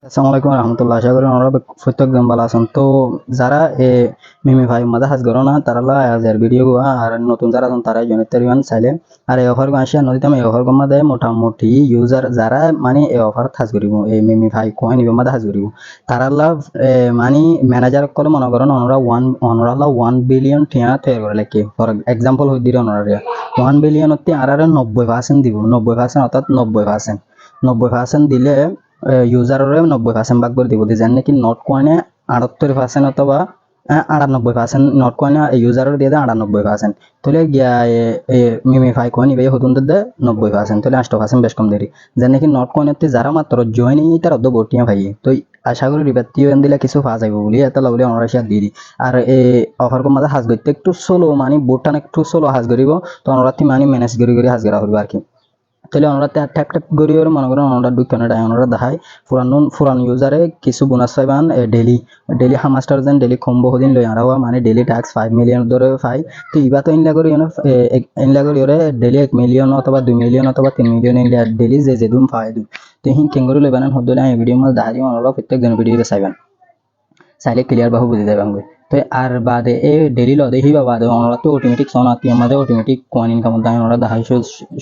আসসালামু আলাইকুম রহমতুল্লাহ, আশা করি আমরা প্রত্যেকজন ভালো আছেন। তো যারা মিমি ভাই মাঝে হাজ করো না তারা আজের ভিডিও গুয়া আর নতুন যারা আছেন তারা জয়েন করিবেন চাইলে। আর এই অফার আসিয়া নদীতে এই অফার মাঝে মোটামুটি ইউজার যারা মানে এই অফার হাজ করিব এই মিমি ভাই কয়েন ইবে মাঝে হাজ করিব তারা মানে ম্যানেজার কলে মনে করেন অনরা 1 বিলিয়ন টিয়া তৈরি করে লেখে। ফর এক্সাম্পল হই দিলে অনরা 1 বিলিয়ন হতে আর 90% দিব, 90% অর্থাৎ 90%। 90% দিলে ইউজাররে 90% ভাগ করে দিব যেন নাকি নোট কয়েনে 78% অথবা 98%। নোট কয়েনে ইউজারের দিয়ে দেয় 98%। তাহলে গিয়া মিমিফাই কয়েন ইবে হতুন দে 90%, তাহলে 8% বেশ কম দেরি যেন নাকি নোট কয়েনতে যারা মাত্র জয়েন তার অর্ধ বটিয়া ভাই। তো আশা করি রিবাতি দিলে কিছু পাওয়া যাবে বলি এত লাগলে আমরা শেয়ার দিয়ে দিই। আর এই অফার কম মাঝে হাজ করতে একটু সোলো মানে বোটান একটু সোলো হাজ করিব, তো আমরা মানে ম্যানেজ করে হাজ করা করবো আর কি। তাহলে আমরা ট্যাপ ট্যাপ করি আর মনে করেন আমরা দুইখানে আমরা দেখাই পুরান ইউজারে কিছু বোনাস পাইবান ডেইলি। ডেইলি হামাস্টার যেন ডেইলি কম্বো দিন লই আর মানে ডেইলি ট্যাক্স 5 মিলিয়ন ধরে পাই। তো ইবা তো ইনলা করি ইনলা করি ওরে ডেইলি 1 মিলিয়ন অথবা 2 মিলিয়ন অথবা 3 মিলিয়ন ইনলা ডেইলি যে দুম পাই দিম। তো হিং কেঙ্গরি লইবান হদলে আমি ভিডিও মধ্যে দেখাই আমরা প্রত্যেকজন ভিডিওতে চাইবেন চাইলে ক্লিয়ার বাহু বুঝে যাবেন। তো আর বাদে এই ডেইলি ল দেখি বা বাদে আমরা তো অটোমেটিক সোনা আতি আমাদের অটোমেটিক কয়েন ইনকাম দাই আমরা দেখাই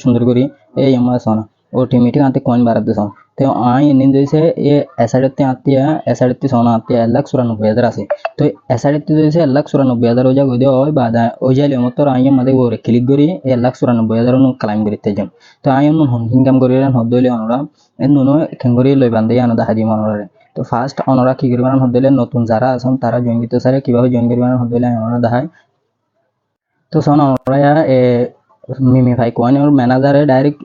সুন্দর করি এই আমরা সোনা অটোমেটিক আনতে কয়েন বাড়াতে সোনা। তো আই এনিন দিয়েছে এ এসাড়েতে আতিয়া এসাড়েতে সোনা আতিয়া 1,94,000 আছে। তো এসাড়েতে দিয়েছে 1,94,000 ওই জায়গা দিয়ে হয় বাদা ওই যাইলে মতো আই আমাদের ওরে ক্লিক করি 1,94,000 ক্লাইম করতে যাম। তো আই ইনকাম করি হদলে আমরা নুনো খেঙ্গরি লই বান্ধে আনো দেখা দিই মনোরে। তো ফার্স্ট ওনারা কি করবেন হদলে নতুন যারা আছেন তারা জয়েন করতে চাইলে কিভাবে জয়েন করবেন হদলে ওনারা দেখায়। তো শোন ওরা মিমি ভাই কোয়ান ওর ম্যানেজারে ডাইরেক্ট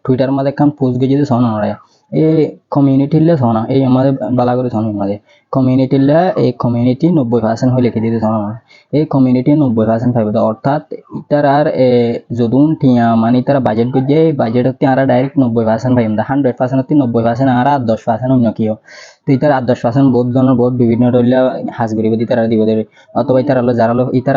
টুইটার মধ্যে কাম পোস্ট গেছে শোন ওরা এই কমিউনিটিলে শোনা এই আমাদের বালা করে শোন আমাদের কমিউনিটিলে এই কমিউনিটি 90% হয়ে লিখে দিতে শোন আমরা এই কমিউনিটি 90% পাইবে। অর্থাৎ ইতার আর যদুন টিয়া মানে তারা বাজেট করছে বাজেট হতে আর ডাইরেক্ট 90% পাইম 100% হতে 90% আর 10% অন্য কেউ। তো ইতার 10% বহুত জনের বহুত বিভিন্ন ধরলে হাজ করিব তারা দিব দেবে। অথবা ইতার আলো যারা ইতার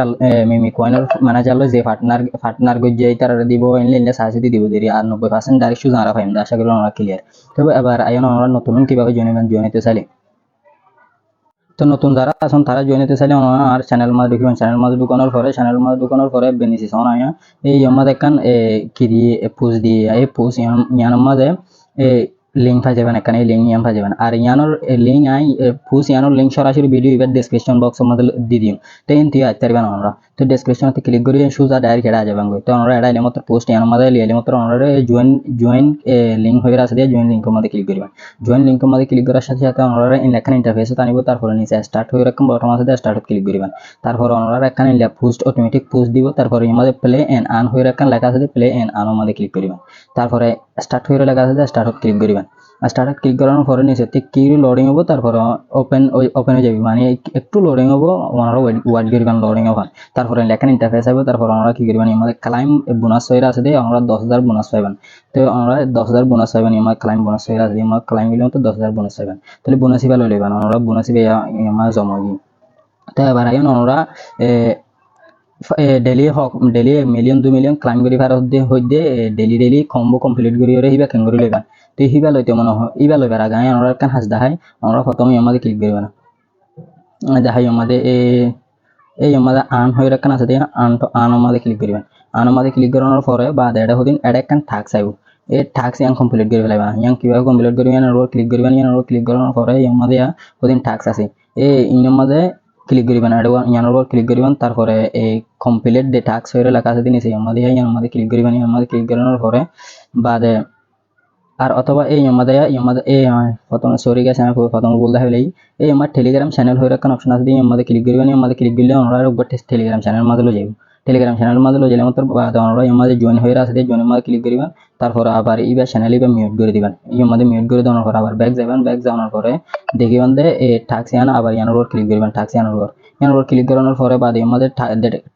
মিমি কয়েনের ম্যানেজার যে পার্টনার গজ্জে ইতার দিব এনলে এনলে সাহায্য দিব দেরি আর 90% ডাইরেক্ট সুযোগ আরা পাইম। আশা করি আমরা ক্লিয়ার। তবে এবার আইন আমরা নতুন কিভাবে জয়েন হতে চাইলে তো নতুন যারা আছেন তারা জয়েন হতে চাইলে আর চ্যানেল মাঝে ঢুকবেন। চ্যানেল মাঝে ঢুকানোর পরে বেনিফিস আয়া এই আমাদের একখান কি দিয়ে পোস্ট দিয়ে এই পোস্ট ইয়ার মাঝে লিঙ্ক পাই যাবেন এখানে এই লিঙ্ক ইয়ান পাই যাবেন। আর ইয়ানোর লিঙ্ক আই পোস্ট ইয়ানোর লিঙ্ক সরাসরি ভিডিও এবার ডেসক্রিপশন বক্সের মধ্যে দিয়ে দিম। তো এন তুই আইতে পারবেন আমরা তো ডেসক্রিপশনতে ক্লিক করি সোজা ডাইরেক্ট এড়া যাবেন। তো আমরা এড়া এলে মাত্র পোস্ট ইয়ানোর মধ্যে এলে মাত্র আমরা জয়েন লিঙ্ক হয়ে আছে দিয়ে জয়েন লিঙ্কের মধ্যে ক্লিক করবেন। জয়েন লিঙ্কের মধ্যে ক্লিক করার সাথে সাথে আমরা এখানে ইন্টারফেসে আনিব। তারপরে নিচে স্টার্ট হয়ে রাখুন বটম আছে স্টার্ট ক্লিক করবেন। তারপর আমরা এখানে পোস্ট অটোমেটিক পোস্ট দিব। তারপরে আমাদের প্লে এন্ড আর্ন হয়ে রাখেন লেখা আছে প্লে এন্ড আর্ন মধ্যে ক্লিক করবেন। তারপরে স্টার্ট হয়ে লেখা আছে স্টার্ট ক্লিক করবেন। স্টার্ট ক্লিক করানোর পরে নিচে কি লোডিং হবো তারপরে ওপেন হয়ে যাবে মানে একটু লোডিং হবো আমরা ওয়েট করবেন লোডিং হবার। তারপরে লেখেন ইন্টারফেস হবে। তারপর আমরা কি করবেন আমাদের ক্লাইম বোনাস হয়ে আছে দিয়ে আমরা 10,000 বোনাস পাইবেন। তো আমরা 10,000 বোনাস পাইবেন আমার ক্লাইম বোনাস হয়ে আছে আমার ক্লাইম গুলো তো 10,000 বোনাস পাইবেন। তাহলে বোনাসই ভালো লইবেন আমরা বোনাসই আমার জমা দিই। তো এবার আইন আমরা ডেইলি 1 মিলিয়ন 2 মিলিয়ন ক্লাইম করি ভারত দিয়ে হইতে ডেইলি কম্বো কমপ্লিট করি ওরে হিবা কেন করি লইবা। তো হিবা লইতে মনে হয় ইবা লইবার আগে আমরা কান হাস দেখাই আমরা প্রথমে আমাদের ক্লিক করিব না দেখাই আমাদের এই আমাদের আর্ন হয়ে রাখান আছে দিয়ে আর্ন আমাদের ক্লিক করিবেন। আর্ন আমাদের ক্লিক করানোর পরে বা এটা হদিন এটা একখান থাকস আইব এই থাকস ইয়ান কমপ্লিট করে ফেলাইবা। ইয়ান কিভাবে কমপ্লিট করবেন ইয়ান ওর ক্লিক করবেন। ইয়ান ওর ক্লিক করানোর পরে আমাদের হদিন থাকস আছে এই ইনের মাঝে ক্লিক করবেন। ইয়ান ওর ক্লিক করবেন। তারপরে এই কমপ্লিট ডে টাস্ক হয়ে লেখা আছে দিন আমাদের ইয়ান আমাদের ক্লিক করবেন। ইয়ান আমাদের ক্লিক করানোর পরে বাদে আর অথবা এই আমাদের এই প্রথমে সরি গেছে আমি প্রথমে বলতে হলে এই আমার টেলিগ্রাম চ্যানেল হয়ে রাখার অপশন আছে দিয়ে আমাদের ক্লিক করবেন। আমাদের ক্লিক করলে আমরা একবার টেলিগ্রাম চ্যানেল মাঝে যাইব। টেলিগ্রাম চ্যানেল মাঝে গেলে মাত্র আমরা আমাদের জয়েন হয়ে আছে দিয়ে জয়েনের মাঝে ক্লিক করবেন। তারপর আবার ইবা চ্যানেল ইবা মিউট করে দিবেন। আমাদের মিউট করে দেওয়ার পর আবার ব্যাক যাবেন। ব্যাক যাওয়ার পরে দেখিবেন যে এই টাস্ক ইয়ান আবার ইয়ানোর উপর ক্লিক করবেন। টাস্ক ইয়ানোর উপর ক্লিক করানোর পরে বাদে আমাদের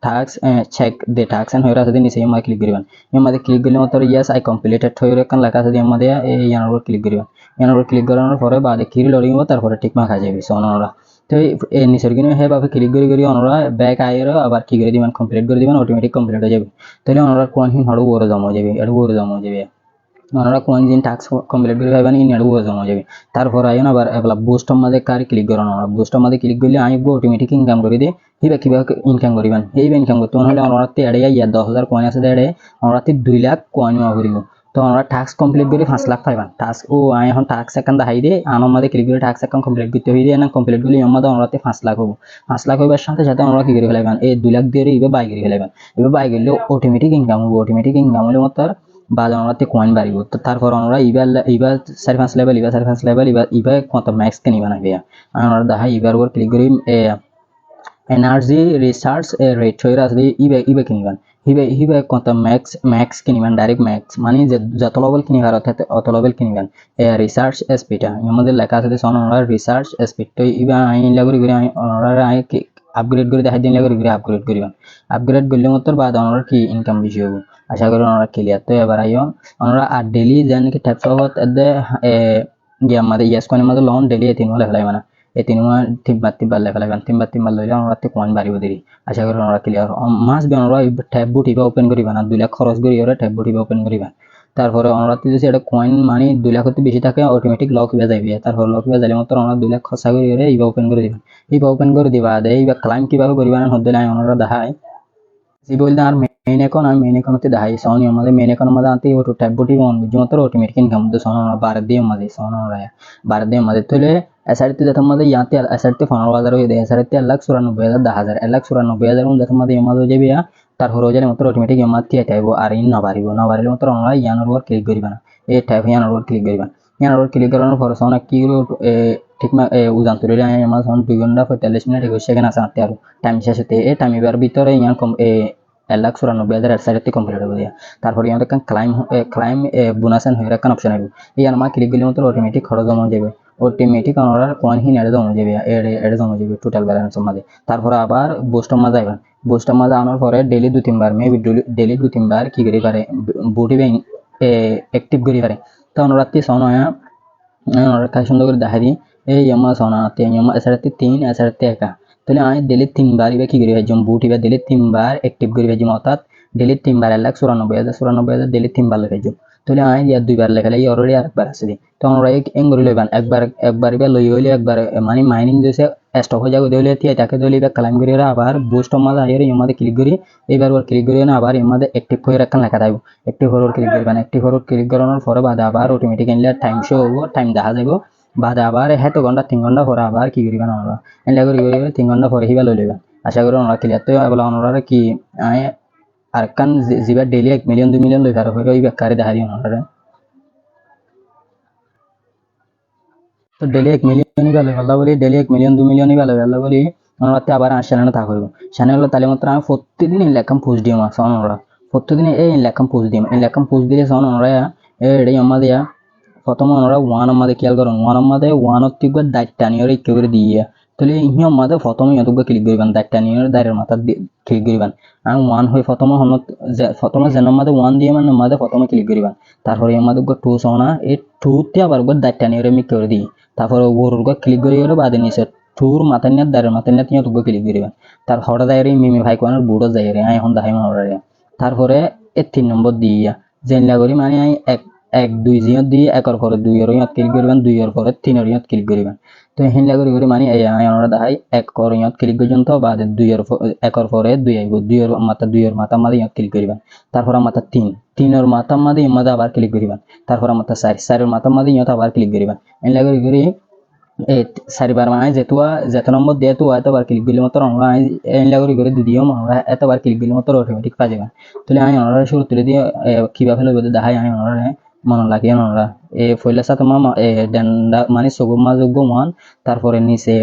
টাস্ক চেক দে টাস্ক হয়ে আছে দিয়ে নিচে আমাদের ক্লিক করবেন। আমাদের ক্লিক করলে মাত্র ইয়েস আই কমপ্লিটেড হয়ে রাখান লেখা আছে দিয়ে আমাদের এই ইয়ানোর উপর ক্লিক করবেন। ইয়ানোর উপর ক্লিক করানোর পরে বাদে কিরি লোডিং হবে তারপরে ঠিক মাখা যাবে সোনারা। তো এই নিচের কিনে সেভাবে ক্লিক করে ওনারা ব্যাক আয়েরও আবার কি করে দিবেন কমপ্লিট করে দিবেন অটোমেটিক কমপ্লিট হয়ে যাবে। তাহলে ওনারা কোন হিন হড়ু বড় জমা যাবে এটা বড় জমা যাবে। ওনারা কোন দিন টাস্ক কমপ্লিট করে পাইবেন ইনার বুঝে জমা যাবে তারপর আইন আবার এবলা বুস্টর মাঝে কার ক্লিক করুন ওরা বুস্টর মাঝে ক্লিক করলে আমি অটোমেটিক ইনকাম করে দিই কিভাবে ইনকাম করিবেন এইভাবে ইনকাম করতে হলে ওনারাতে এড়ে ইয়া 10,000 কয়েন আছে এড়ে ওনারাতে 2 লাখ কয়েন নেওয়া করিব তো আমরা টাস্ক কমপ্লিট করে 5 লাখ পাইবেন টাস্ক ও আমি এখন টাস্ক অ্যাকাউন্ট দেখাই দিয়ে আনার মাঝে ক্লিক করে টাস্ক অ্যাকাউন্ট কমপ্লিট করতে হইলে না কমপ্লিট করলে এর মধ্যে ওনারাতে 5 লাখ হবো 5 লাখ হইবার সাথে সাথে আমরা কি করে ফেলাইবেন এই 2 লাখ দিয়ে এইভাবে বাই করে ফেলাইবেন এভাবে বাই করলে অটোমেটিক ইনকাম হবো অটোমেটিক ইনকাম হলে মতো বা আমরা কয়েন বাড়িব তো তারপর আমরা এবার 4-5 লেভেল এবার 4-5 লেভেল এবার কত ম্যাক্স কে নিবা না আমরা দেখা এবার উপর ক্লিক করি এনার্জি রিসার্চ রেট হয়ে আসবে ইবে কিনিবান হিবে কত ম্যাক্স কিনিবান ডাইরেক্ট ম্যাক্স মানে যত লেভেল কিনিবার অত লেভেল কিনিবান রিসার্চ স্পিডটা আমাদের লেখা আছে যে আমরা রিসার্চ স্পিড তো ইবা আইন লাগরি করে আমরা আই আপগ্রেড করে দেখাই দিন লাগরি করে আপগ্রেড করিবান আপগ্রেড করলে মত বাদ আমরা কি ইনকাম বেশি হবে আশা করি আমরা ক্লিয়ার তো এবার আইও আমরা আর ডেইলি জানি কি ট্যাপ সহত এদে গিয়ে আমাদের ইয়েস কোন আমাদের লোন ডেইলি 3 হলে ফেলাই মানে এই 3 বার লেভেল ফেলাইবেন 3 বার লইলে আমরা কয়েন বাড়িব দেরি আশা করি আমরা ক্লিয়ার মাস বে আমরা ট্যাব বুট ইবা ওপেন করিবা না 2 লাখ খরচ করি ওরা ট্যাব বুট ইবা ওপেন করিবা তারপরে আমরা যদি এটা কয়েন মানে 2 লাখ হতে বেশি থাকে অটোমেটিক লক হয়ে যাবে তারপর লক হয়ে যালে মাত্র আমরা 2 লাখ খরচা করি ওরা ইবা ওপেন করে দিবেন ইবা ওপেন করে দিবা দেই ইবা ক্লাইম কিভাবে করিবা না হদ্দে আমরা দেখাই জি বলতে আর মেইন অ্যাকাউন্ট আমি মেইন অ্যাকাউন্টে দেখাই সোনি আমাদের মেইন অ্যাকাউন্ট মধ্যে আনতে ওটো ট্যাব বুটি অন মাত্র অটোমেটিক ইনকাম দে সোনা বারে দিয়ে আমাদের সোনা বারে দিয়ে আমাদের তাহলে এসআরটি যেটা আমাদের ইয়াতে এসআরটি 15,000 হয়ে দেয় এসআরটি 1,94,000 10,000 1,94,000 যেটা আমাদের আমাদের যাবে তারপর হয়ে যাবে মাত্র অটোমেটিক আমাতে আইবো আর ইন না বাড়িলে মাত্র আমরা ইয়ানোর ওর ক্লিক করিবা না এই ট্যাব ইয়ানোর ওর ক্লিক করিবা ইয়ানোর ওর ক্লিক করানোর পর সোনা কি ঠিক উজান তুলে আমার যখন 2 ঘন্টা 45 মিনিট 21 সেকেন্ড আছে আনতে আর টাইম শেষ হতে এই টাইম এবার ভিতরে ইয়ান কম 1,94,000 এসআরটি কমপ্লিট হবে তারপর ইয়ান একটা ক্লাইম বোনাস হয়ে রাখান অপশন আইবো ইয়ান আমার ক্লিক করলে মাত্র অটোমেটিক খরচ জমা যাবে অটোমেটিক আমরা কয়েন হিন এড়ে জমা যাবে এড়ে জমা যাবে টোটাল ব্যালেন্সের মধ্যে তারপর আবার বুস্টার মাঝে আইবেন বুস্টার মাঝে আনার পরে ডেইলি 2-3 বার মেবি ডেইলি 2-3 বার কি করি পারে বুটি ব্যাংক অ্যাক্টিভ করি পারে তখন রাত্রি সনয়া আমরা কাজ সুন্দর করে দেখা দিই এই আমার সোনাতে আমার এছাড়াতে 3 এছাড়াতে একা তাহলে আমি ডেলি 3 বার এবার কি করি ভাইজম বুট এবার ডেলি 3 বার অ্যাক্টিভ করি ভাইজম অর্থাৎ ডেলি 3 বার 1,94,000 ডেলি 3 বার লেখাইজম তাহলে আমি ইয়ার 2 বার লেখালে অলরেডি আরেকবার আছে দি তো আমরা এং করে লইবান একবার এবার লই হইলে একবার মানে মাইনিং যেসে স্টপ হয়ে যাবে দিলে তাকে দিলে এবার ক্লাইম করি আবার বুস্ট আমাদের আইরে আমাদের ক্লিক করি এবার ওর ক্লিক করি না আবার আমাদের অ্যাক্টিভ হয়ে রাখা লেখা থাকবে অ্যাক্টিভ হওয়ার ক্লিক করবেন অ্যাক্টিভ হওয়ার ক্লিক করানোর পরে বাদে আবার অটোমেটিক এনলে টাইম শো হবো টাইম দেখা যাবে বাদে আবার হেতো ঘন্টা 3 ঘন্টা পরে আবার কি করিবেন আমরা এনলে করে 3 ঘন্টা পরে হিবা লই লইবেন আশা করি আমরা ক্লিয়ার তো এগুলো আমরা কি আর কান জিবা ডেইলি 1 মিলিয়ন 2 মিলিয়ন লই পারো ওই বেকারে দেখা দিও আমরা তো ডেইলি 1 মিলিয়নই ভালো আল্লাহ বলি ডেইলি 1 মিলিয়ন 2 মিলিয়নই ভালো আল্লাহ বলি আমরা আবার চ্যানেলে থাকা হইব চ্যানেলে তাহলে মাত্র আমি প্রতিদিন লেখাম পোস্ট দিই আমার সাউন্ড আমরা প্রতিদিন এই লেখাম পোস্ট দিই এই লেখাম পোস্ট দিলে সাউন্ড আমরা এডি আমাদের প্রথমে আমরা ওয়ান আমাদের খেয়াল করুন ওয়ান আমাদের ওয়ানত টিপে দায়িত্ব নিয়ে রেখে করে দিয়ে তাহলে ইহি আমাদের প্রথমে ইউটিউবে ক্লিক করিবেন দায়িত্ব নিয়ে দায়ের মাথা ক্লিক করিবেন আমি ওয়ান হয়ে প্রথমে যেন আমাদের ওয়ান দিয়ে মানে আমাদের প্রথমে ক্লিক করিবেন তারপরে আমাদের টু সোনা এই টুতে আবার দায়িত্ব নিয়ে আমি করে দিই তারপরে ওর ক্লিক করি বাদে নিচে টুর মাথা নিয়ে দায়ের মাথা নিয়ে ইউটিউবে ক্লিক করিবেন তার হঠাৎ দায়ের মিমি ভাই কোনের বুড়ো যাই রে এখন দেখাই মারে তারপরে 3 নম্বর দিয়া জেনলা করি মানে আমি 1 2 জিয়ত দিয়ে একর পরে 2 এর ইয়াত ক্লিক করবেন 2 এর পরে 3 এর ইয়াত ক্লিক করবেন তো হিনলা করি মানে এই আমরা দেখাই 1 এর ইয়াত ক্লিক পর্যন্ত বাদে 2 এর একর পরে 2 আইব 2 এর মাথা মাঝে ইয়াত ক্লিক করবেন তারপর মাথা 3 এর মাথা মাঝে ইমাদা আবার ক্লিক করবেন তারপর মাথা 4 এর মাথা মাঝে ইয়াত আবার ক্লিক করবেন হিনলা করি এই 4 বার মানে যেত নম্বর দিয়ে তো এতবার ক্লিক দিলে মাত্র আমরা এনলা করে দিও আমরা এতবার ক্লিক দিলে মাত্র অটোমেটিক পাওয়া যাবে তাহলে আমি আমরা শুরু তুলে দিয়ে কিভাবে বলতে দেখাই আমি আমরা মনে লাগে আমরা এই ফইলা সাথে মামা ডেন্ডা মানে সগুমা যোগ্য 1 তারপরে নিচে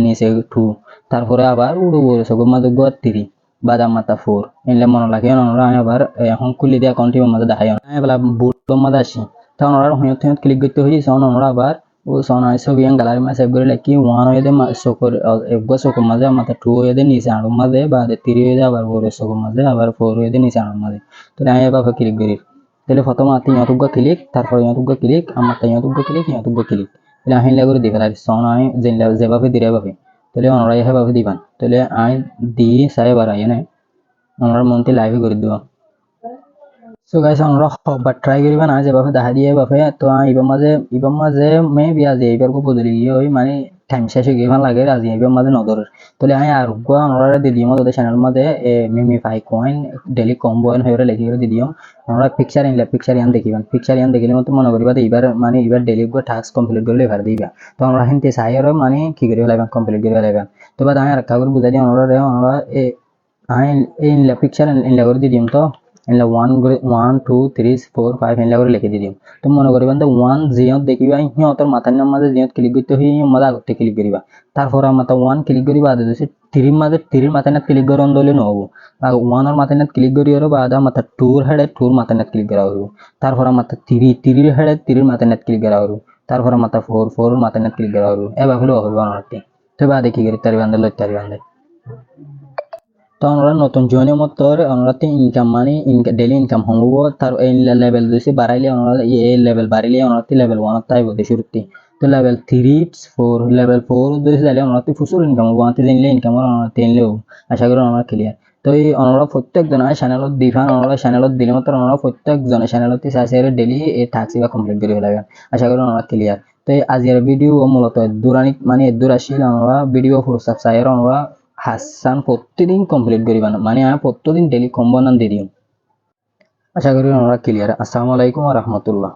নিচে 2 তারপরে আবার উড়ো সগুমা যোগ্য 3 বাদাম মাথা 4 এনলে মনে লাগে আমরা আবার এখন খুলে দিয়ে অ্যাকাউন্টে মধ্যে দেখাই আমি বলা বুট মধ্যে আসি তখন আমরা হয়তো ক্লিক করতে হই তখন আমরা আবার ও সোনা ছবি গালারি মা সেভ করে লাকি 1 হয়ে দে সকর একগো সকর মাঝে মাথা 2 হয়ে দে নিচে আড় মাঝে বা 3 হয়ে দে আবার বড় সকর মাঝে আবার 4 হয়ে দে নিচে আড় মাঝে তাহলে আমি এভাবে ক্লিক করি তাহলে প্রথমে আতি ইউটিউব ক্লিক তারপর ইউটিউব ক্লিক আমার ইউটিউব ক্লিক তাহলে আমি লাগরে দেখে লাগি সোনা আমি যেভাবে দিরে ভাবে তাহলে আমরা এভাবে দিবান তাহলে আমি দি সাইবার আই না আমরা মনতে লাইভ করে দেব সো গাইস আমরা হবার ট্রাই করিবা না যেভাবে দেখা দিয়ে বাপে তো ইবার মাঝে মে বি আজি এইবার কো বদলি গিয়ে ওই মানে টাইম শেষ হয়ে গিয়ে লাগে আজি এইবার মাঝে নদর তাহলে আমি আর গো আমরা দিদি মতো চ্যানেল মাঝে মিমি ফাই কয়েন ডেলি কম্বো এন হয়ে লেখি করে দিদিও আমরা পিকচার ইয়ান দেখিবান পিকচার ইয়ান দেখিলে মতো মনে করিবা এইবার মানে এইবার ডেলি গো টাস্ক কমপ্লিট করলে এবার দিবা তো আমরা হিনতে চাই আর মানে কি করে লাগান কমপ্লিট করে লাগান তো বাদ আমি আর কাগজ বুঝাই দিই আমরা এই পিকচার ইন করে দিদিম তো এনলা one two three four five এনলা করে লিখে দিদিম তো মনে করিবেন তো ওয়ান জিয়ত দেখিবা সিহঁতৰ মাথার নাম মাঝে জিয়ত ক্লিক করতে হই মাঝে আগতে ক্লিক করিবা তারপর মাথা ওয়ান ক্লিক করিবা আদে দিছে তিরির মাথায় নাত ক্লিক করন দলে নহব ওয়ানের মাথায় নাত ক্লিক করি আর বাদা মাথা টুর মাথায় নাত ক্লিক করা হইব তারপর মাথা তিরির হেডে তিরির মাথায় নাত ক্লিক করা হইব তারপর মাথা ফোর মাথায় নাত ক্লিক করা হইব এবার হলো হইব অনরতি তো বাদে কি করি তারি বান্ধে লইতারি বান্ধে তো আমরা নতুন জয়েন মত আমরা ইনকাম মানে ডেইলি ইনকাম হব তার এই লেভেল দিছি বাড়াইলে আমরা এই লেভেল বাড়াইলে আমরা লেভেল 1 তাই বলতে শুরুতে তো লেভেল 3 4 লেভেল 4 দিছি তাহলে আমরা প্রচুর ইনকাম হব আনতে দিলে ইনকাম আমরা তিনলেও আশা করি আমরা ক্লিয়ার তো এই আমরা প্রত্যেকজন চ্যানেলত দিফান আমরা চ্যানেলত দিলে মাত্র আমরা প্রত্যেকজন চ্যানেলত চাইছে ডেইলি এই টাস্ক বা কমপ্লিট করে লাগে আশা করি আমরা ক্লিয়ার তো আজির ভিডিও মূলত দূরানিত মানে দূর আসিল আমরা ভিডিও ফুরসাব চাই আমরা হাসান প্রতিদিন কমপ্লিট করিবা না মানে আমি প্রতিদিন ডেলি কম্বো নাম দিয়ে দিও আশা করি আমরা ক্লিয়ার আসসালামু আলাইকুম ওয়া রাহমাতুল্লাহ